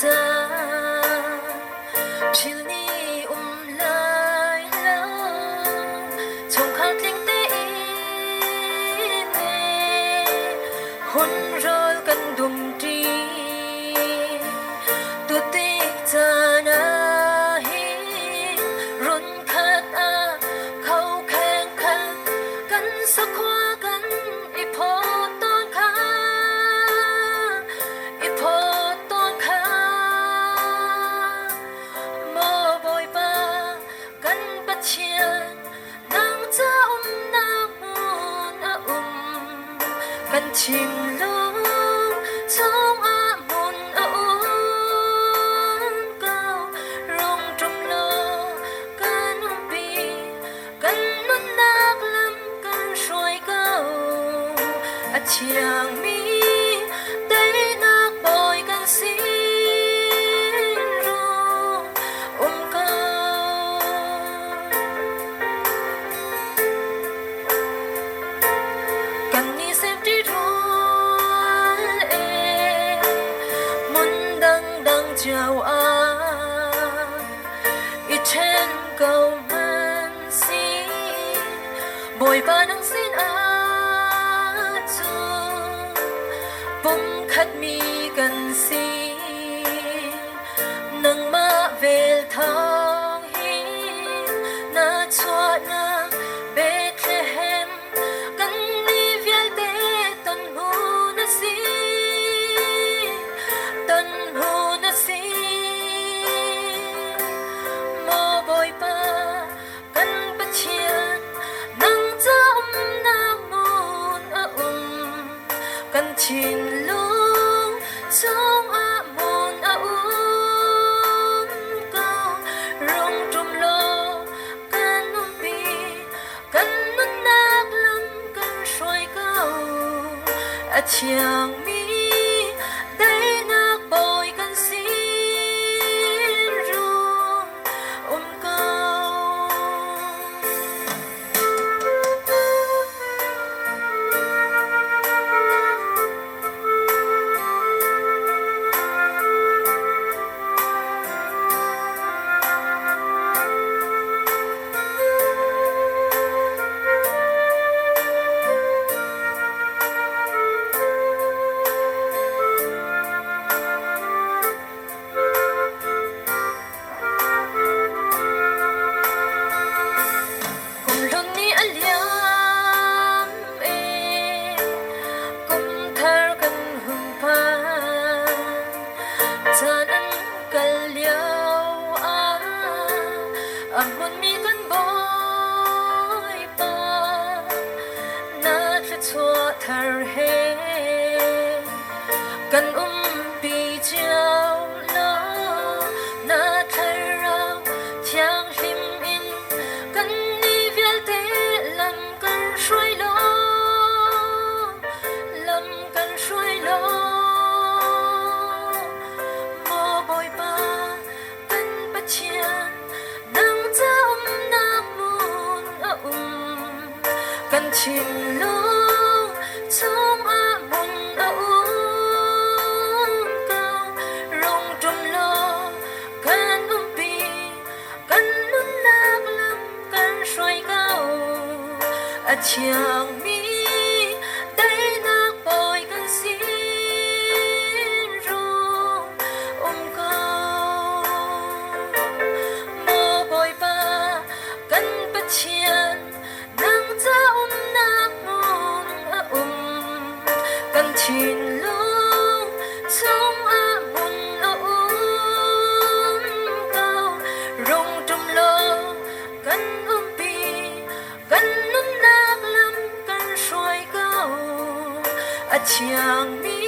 ta chiều ni lại lâu trong khát linh tê hôn rồi cần đùm tri tu tê ta na hi run khát a khâu khen khát cần sắc hoa cần ít phô tôn khá ít phô tôn khá mơ bồi ba cần bắt chiên nắng cha nắng muôn cần chìm lúc trong a muôn cao rong trong lo cần bi cần nôn nạc lắm cần soi cao a chiang mi đây nạc bồi cần xin ru cao cần ni xem đi thôi muốn đăng đăng chào a ít trên cầu man si bồi ba nắng xin a chung bông khát mi cần si nâng ma về thang hi na chua na Bethlehem cần ni vial te tân hu na si tân hu na si mơ bồi ba cần bắt chiên nắng trong nắng muôn cần chín lúc trong a muôn cao rong trong lo cần bi cần nôn nạc lắm cần soi cao a chiang mi đây nạc bồi cần xin ru cao cùng lúc ni aliam cùng thar cần hùng pha tan ăn kal liao a muốn mi cần bồi ba na chua thar he cần bi chiao lo na thar rao thiang lim in cần ni vial te lam cần soi lo lam cần soi lo mơ bồi ba cần bắt chiên nắng cha nắng muôn cần chìm lúc trong a muôn cao rong trong lo cần bi cần nôn nạc lắm cần soi cao a chiang mi đây nạc bồi cần xin ru cao mơ bồi ba cần bắt chiên nắng cha nạc muôn cần chín lúc trong a muôn cao rong trong lo cần bi cần nôn nạc lắm cần soi cao a chiang mi